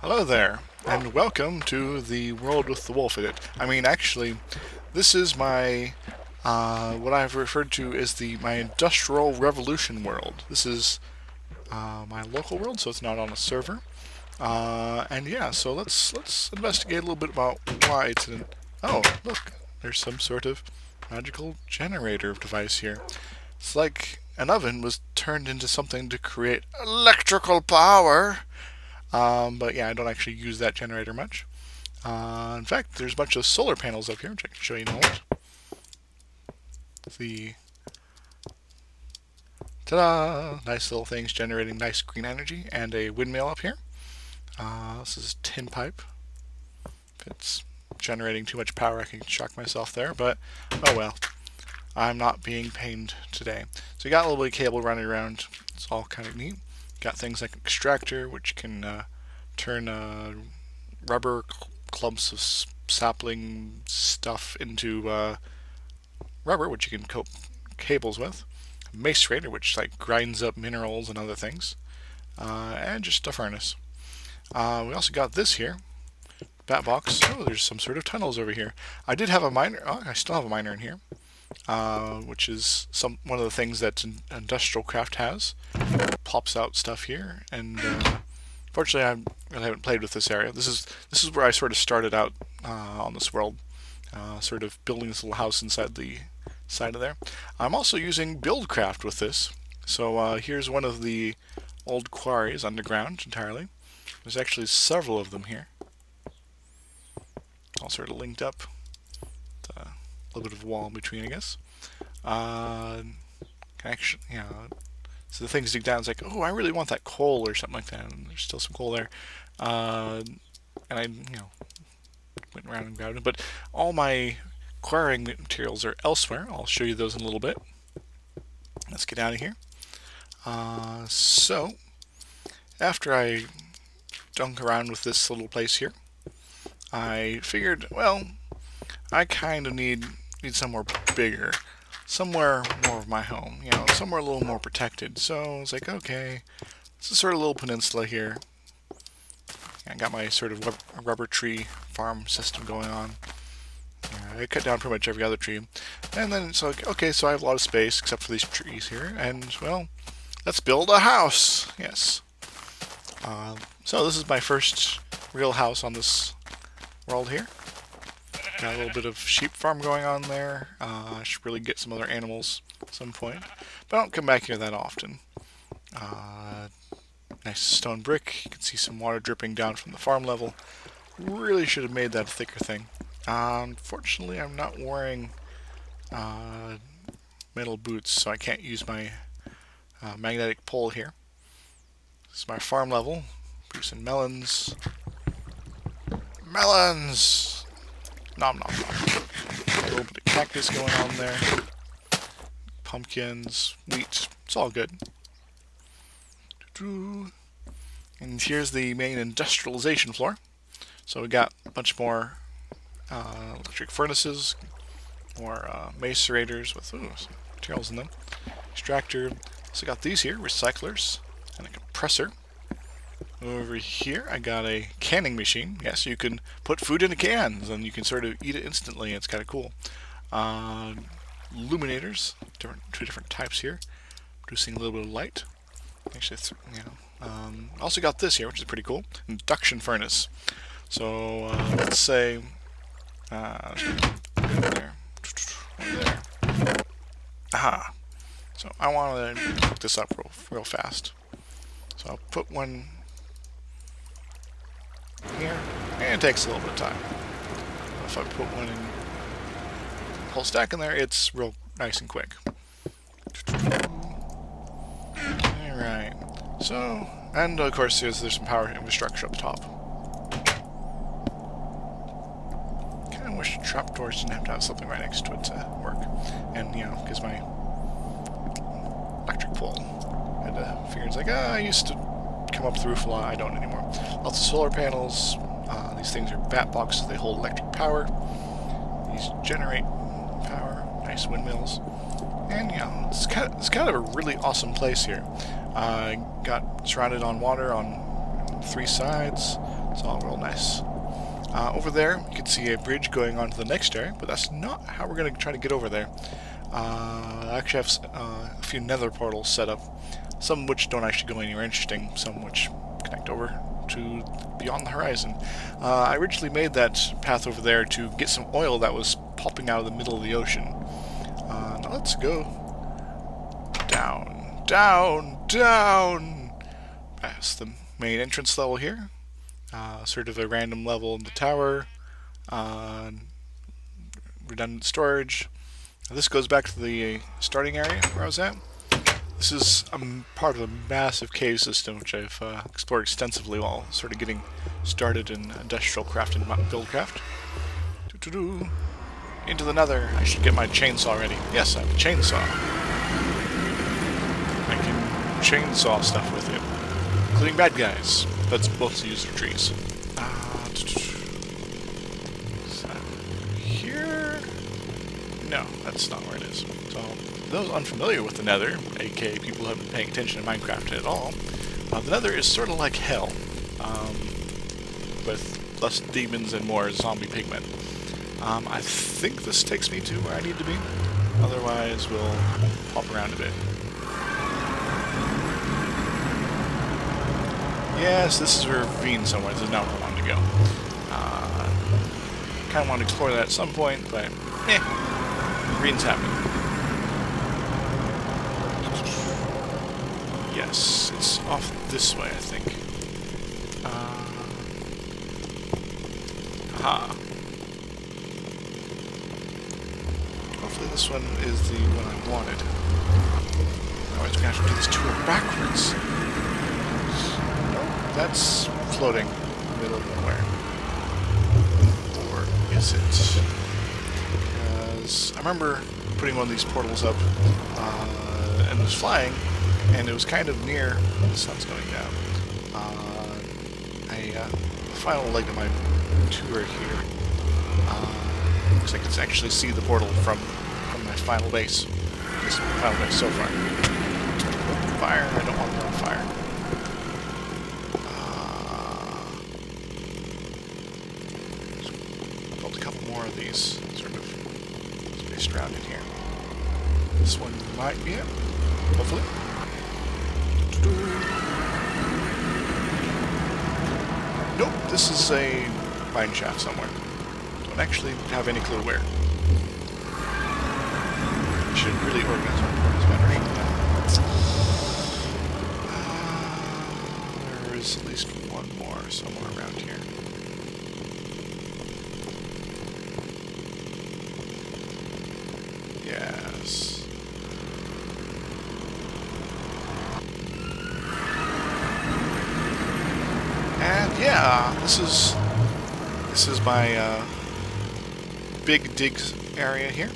Hello there, and welcome to the world with the wolf in it. I mean, actually, this is my, what I've referred to as my Industrial Revolution world. This is my local world, so it's not on a server. And yeah, so let's investigate a little bit about why it's an... Oh, look, there's some sort of magical generator device here. It's like an oven was turned into something to create electrical power. But yeah, I don't actually use that generator much. In fact, there's a bunch of solar panels up here, which I can show you now. The ta-da! Nice little things generating nice green energy, and a windmill up here. This is a tin pipe. If it's generating too much power, I can shock myself there, but oh well. I'm not being pained today. So you got a little bit of cable running around. It's all kind of neat. Got things like an extractor, which can turn rubber clumps of sapling stuff into rubber, which you can coat cables with. A macerator, which like grinds up minerals and other things. And just a furnace. We also got this here. Bat box. Oh, there's some sort of tunnels over here. I did have a miner. Oh, I still have a miner in here. Which is one of the things that industrialcraft has. Pops out stuff here, and fortunately I really haven't played with this area. This is where I sort of started out on this world, sort of building this little house inside the side of there. I'm also using buildcraft with this. So here's one of the old quarries underground entirely. There's actually several of them here, all sort of linked up. A little bit of wall in between, I guess. Actually, yeah. So the things dig down. It's like, oh, I really want that coal or something like that. And there's still some coal there. And I, went around and grabbed it. But all my quarrying materials are elsewhere. I'll show you those in a little bit. Let's get out of here. So after I dunk around with this little place here, I figured, well, I kind of need somewhere bigger, somewhere more of my home, somewhere a little more protected. So I was like, okay, this is sort of a little peninsula here. I got my sort of rubber tree farm system going on. I cut down pretty much every other tree, and then it's like, okay, so I have a lot of space except for these trees here, and well, let's build a house. Yes. So this is my first real house on this world here. Got a little bit of sheep farm going on there. I should really get some other animals at some point, but I don't come back here that often. Nice stone brick. You can see some water dripping down from the farm level. Really should have made that a thicker thing. Unfortunately, I'm not wearing metal boots, so I can't use my magnetic pole here. This is my farm level. Producing melons. Melons! Nom nom nom. A little bit of cactus going on there. Pumpkins, wheat. It's all good. And here's the main industrialization floor. So we got a bunch more electric furnaces, more macerators with some materials in them. Extractor. So got these here, recyclers, and a compressor. Over here, I got a canning machine. Yes, you can put food into cans, and you can sort of eat it instantly. It's kind of cool. Illuminators, two different types here, producing a little bit of light. Actually, also got this here, which is pretty cool. Induction furnace. So let's say, there. Aha. So I want to hook this up real fast. So I'll put one here, and it takes a little bit of time. If I put one in, whole stack in there, it's real nice and quick. Alright, so, and of course there's some power infrastructure up the top. Kinda wish trapdoors didn't have to have something right next to it to work. And, because my electric pole had to figure, it's like, I used to come up the roof a lot. I don't anymore. Lots of solar panels. These things are bat boxes. They hold electric power. These generate power. Nice windmills. And it's kind of a really awesome place here. Got surrounded on water on 3 sides. It's all real nice. Over there, you can see a bridge going on to the next area, but that's not how we're going to try to get over there. I actually have a few nether portals set up, some of which don't actually go anywhere interesting, some which connect over to beyond the horizon. I originally made that path over there to get some oil that was popping out of the middle of the ocean. Now let's go down, down, down, past the main entrance level here. Sort of a random level in the tower, redundant storage. Now this goes back to the starting area where I was at. This is part of a massive cave system which I've explored extensively while sort of getting started in industrialcraft and buildcraft. Into the Nether. I should get my chainsaw ready. Yes, I have a chainsaw. I can chainsaw stuff with it, including bad guys. That's mostly used for trees. Here? No, that's not where it is. So, those unfamiliar with the Nether, aka people who haven't been paying attention to Minecraft at all, the Nether is sort of like hell, with less demons and more zombie pigmen. I think this takes me to where I need to be. Otherwise, we'll hop around a bit. Yes, this is a ravine somewhere. This is not where I wanted to go. Kind of want to explore that at some point, but ravin's happening. Yes, it's off this way, I think. Aha. Hopefully this one is the one I wanted. Otherwise we're going to have to do this tour backwards. Nope, that's floating in the middle of nowhere. Or is it? Because I remember putting one of these portals up and it was flying, and it was kind of near the sun's going down. The final leg of my tour here. Looks like I can actually see the portal from my final base. This final base so far. Fire, I don't want to run fire. Built a couple more of these, sort of spaced around in here. This one might be it, hopefully. Nope, this is a mine shaft somewhere. Don't actually have any clue where. I should really organize my portals better. There is at least one more somewhere around here. Yes. And yeah, this is my big digs area here.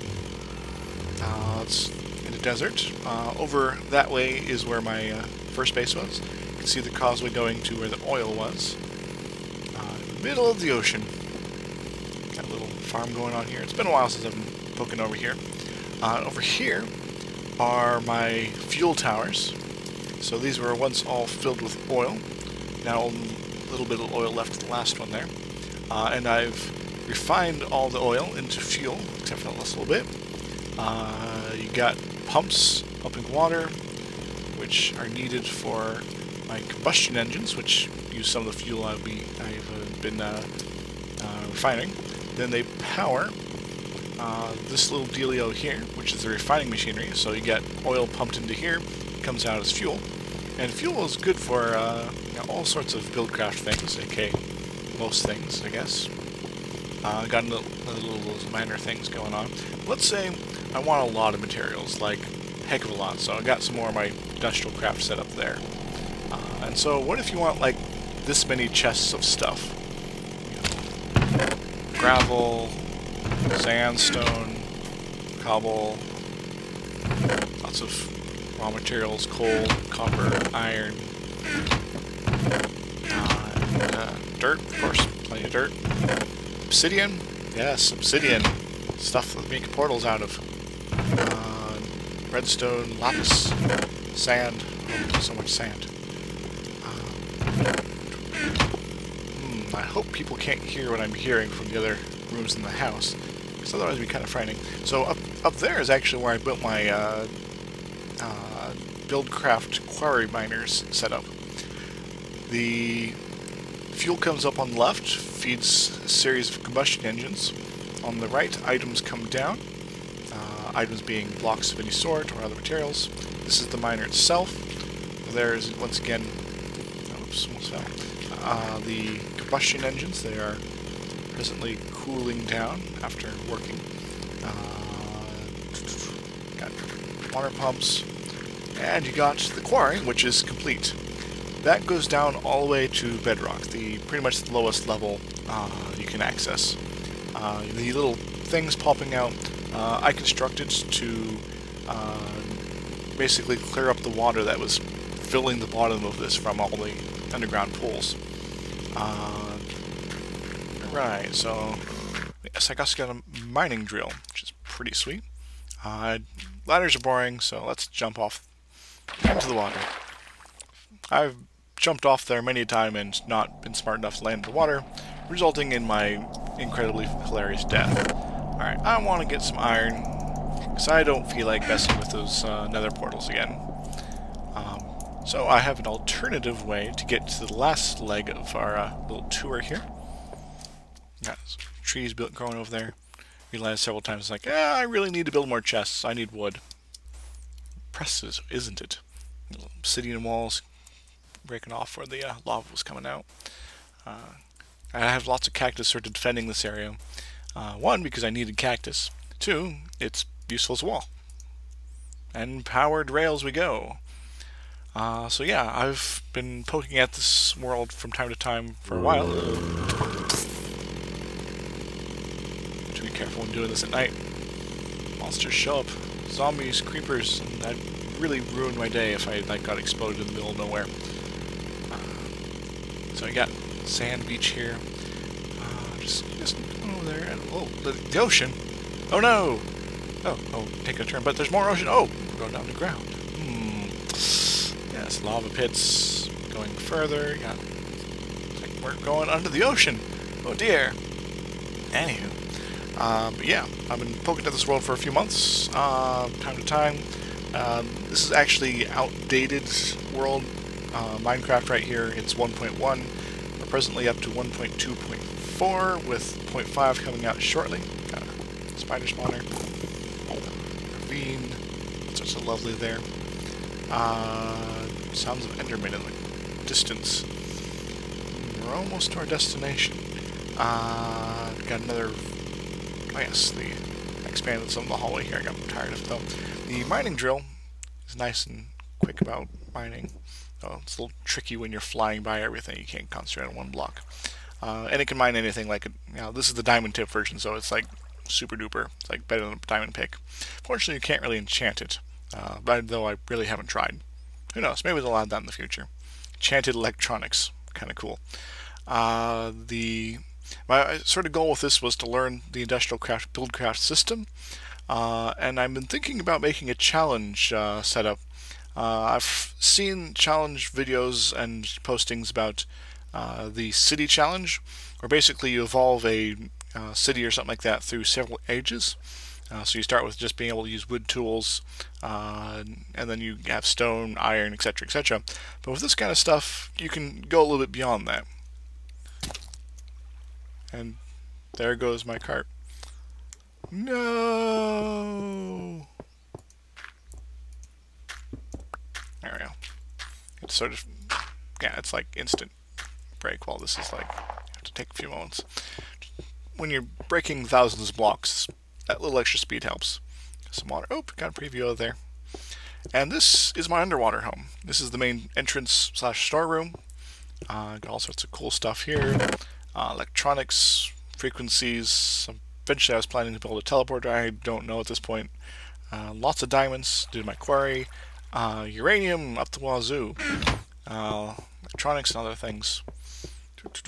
It's in the desert. Over that way is where my first base was. You can see the causeway going to where the oil was. In the middle of the ocean. Got a little farm going on here. It's been a while since I've been poking over here. Over here are my fuel towers. So these were once all filled with oil. Now a little bit of oil left with the last one there. And I've refined all the oil into fuel, except for the last little bit. You got pumps pumping water, which are needed for my combustion engines, which use some of the fuel I've been refining. Then they power this little dealio here, which is the refining machinery. So you get oil pumped into here, comes out as fuel. And fuel is good for all sorts of buildcraft things, aka most things, I guess. Got another little minor things going on. Let's say I want a lot of materials, like a heck of a lot, so I got some more of my industrialcraft set up there. And so what if you want like this many chests of stuff? Gravel, sandstone, cobble, lots of raw materials, coal, copper, iron, and dirt, of course, plenty of dirt. Obsidian? Yes, obsidian. Stuff that we make portals out of. Redstone, lapis, sand. Oh, so much sand. I hope people can't hear what I'm hearing from the other rooms in the house, because otherwise it'd be kind of frightening. So up there is actually where I built my buildcraft quarry miners setup. The fuel comes up on the left, feeds a series of combustion engines. On the right, items come down, items being blocks of any sort or other materials. This is the miner itself. There is, once again, oops, almost fell. The combustion engines, they are presently cooling down after working. Got water pumps, and you got the quarry, which is complete. That goes down all the way to bedrock, the pretty much the lowest level you can access. The little things popping out, I constructed to basically clear up the water that was filling the bottom of this from all the underground pools. Right, so yes, I got a mining drill, which is pretty sweet. Ladders are boring, so let's jump off into the water. I've jumped off there many a time and not been smart enough to land in the water, resulting in my incredibly hilarious death. Alright, I want to get some iron, because I don't feel like messing with those nether portals again. So I have an alternative way to get to the last leg of our little tour here. Got some trees growing over there. Realized several times, like, I really need to build more chests. I need wood. Presses, isn't it? Little obsidian walls breaking off where the lava was coming out. I have lots of cactus sort of defending this area. One, because I needed cactus. Two, it's useful as a wall. And powered rails we go. So yeah, I've been poking at this world from time to time for a while. Be careful when doing this at night. Monsters show up. Zombies, creepers, and that'd really ruin my day if I got exploded in the middle of nowhere. So I got sand beach here. Just going over there and the ocean. Oh no! Oh, take a turn, but there's more ocean. Oh, we're going down to ground. Yes, lava pits going further. Yeah, it's like we're going under the ocean. Oh dear. Anywho. But yeah, I've been poking at this world for a few months, time to time. This is actually outdated world. Minecraft right here, it's 1.1. We're presently up to 1.2.4 with 0.5 coming out shortly. Got a spider spawner. Ravine. Such a lovely there. Sounds of Enderman in the distance. We're almost to our destination. Got another... Oh yes, the expanded some of the hallway here. I got tired of it though. The mining drill is nice and quick about mining. Oh, it's a little tricky when you're flying by everything. You can't concentrate on one block. And it can mine anything. Like this is the diamond tip version, so it's like super duper. It's like better than a diamond pick. Fortunately, you can't really enchant it. Though I really haven't tried. Who knows? Maybe they'll add that in the future. Enchanted electronics, kind of cool. My sort of goal with this was to learn the industrialcraft buildcraft system, and I've been thinking about making a challenge setup. I've seen challenge videos and postings about the city challenge, where basically you evolve a city or something like that through several ages. So you start with just being able to use wood tools, and then you have stone, iron, etc., etc. But with this kind of stuff, you can go a little bit beyond that. And there goes my cart. No! There we go. It's sort of, yeah, it's like instant break, while this is like, you have to take a few moments. When you're breaking thousands of blocks, that little extra speed helps. Some water. Oh, got a preview of there. And this is my underwater home. This is the main entrance / storeroom. Got all sorts of cool stuff here. Electronics, frequencies. Eventually I was planning to build a teleporter. I don't know at this point. Lots of diamonds. Did my quarry. Uranium up the wazoo. Electronics and other things. That's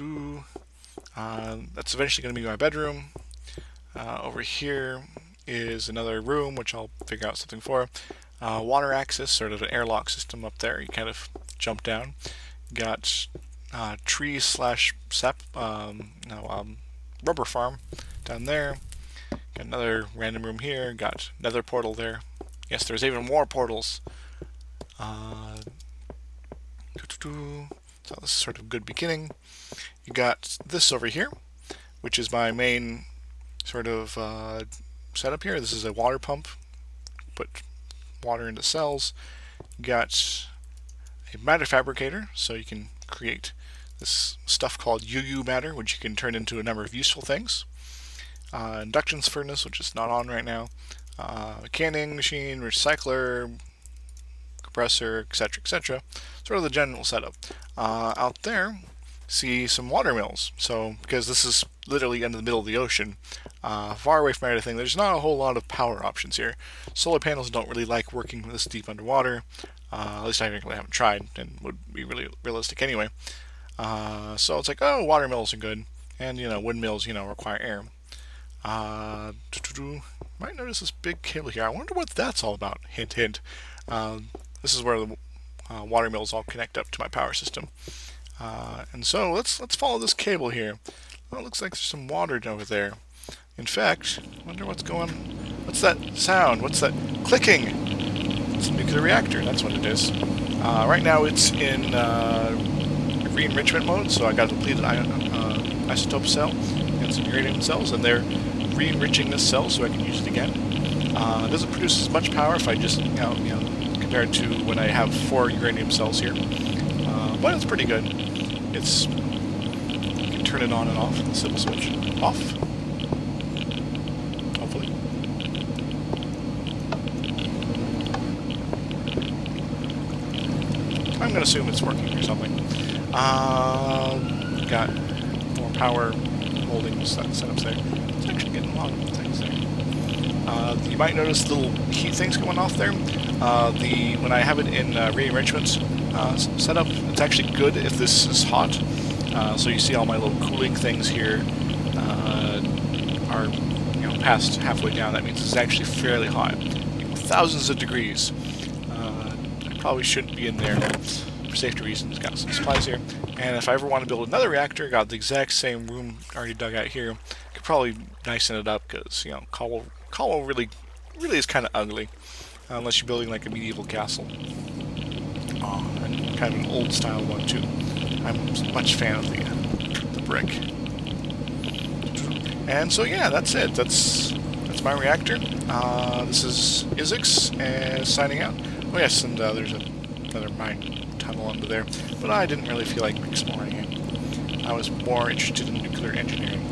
eventually going to be my bedroom. Over here is another room, which I'll figure out something for. Water access, sort of an airlock system up there. You kind of jump down. Got tree slash sap, rubber farm down there. Got another random room here. Got Nether portal there. Yes, there's even more portals. So this is sort of a good beginning. You got this over here, which is my main sort of setup here. This is a water pump. Put water into cells. You got a matter fabricator, so you can create this stuff called UU matter, which you can turn into a number of useful things. Induction furnace, which is not on right now. Canning machine, recycler, compressor, etc., etc. Sort of the general setup. Out there, see some water mills. So, because this is literally in the middle of the ocean, far away from everything, there's not a whole lot of power options here. Solar panels don't really like working this deep underwater. At least I really haven't tried, and would be really realistic anyway. So it's like, oh, water mills are good, and windmills, require air. Might notice this big cable here. I wonder what that's all about. Hint, hint. This is where the water mills all connect up to my power system. And so let's follow this cable here. Well, it looks like there's some water over there. In fact, I wonder what's going on. What's that sound? What's that clicking? It's a nuclear reactor. That's what it is. Right now it's in re-enrichment mode, so I got a depleted isotope cell and some uranium cells, and they're re-enriching this cell so I can use it again. It doesn't produce as much power if I just, compared to when I have 4 uranium cells here. But it's pretty good. You can turn it on and off, the simple switch. Off. Hopefully. I'm going to assume it's working or something. Got more power holding setups there. It's actually getting a lot of things there. You might notice little heat things going off there. When I have it in re-enrichment setup, it's actually good if this is hot. So you see all my little cooling things here are past halfway down. That means it's actually fairly hot, thousands of degrees. I probably shouldn't be in there for safety reasons. Got some supplies here, and if I ever want to build another reactor, got the exact same room already dug out here. Could probably nicen it up because cobble really is kind of ugly, unless you're building like a medieval castle. And kind of an old style one too. I'm much fan of the brick. And so yeah, that's it. That's my reactor. This is Isix signing out. Oh yes, and there's another mine tunnel under there, but I didn't really feel like exploring it. I was more interested in nuclear engineering.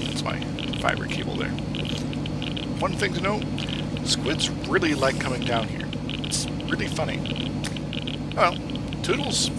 That's my fiber cable there. One thing to note, squids really like coming down here. It's really funny. Well, toodles.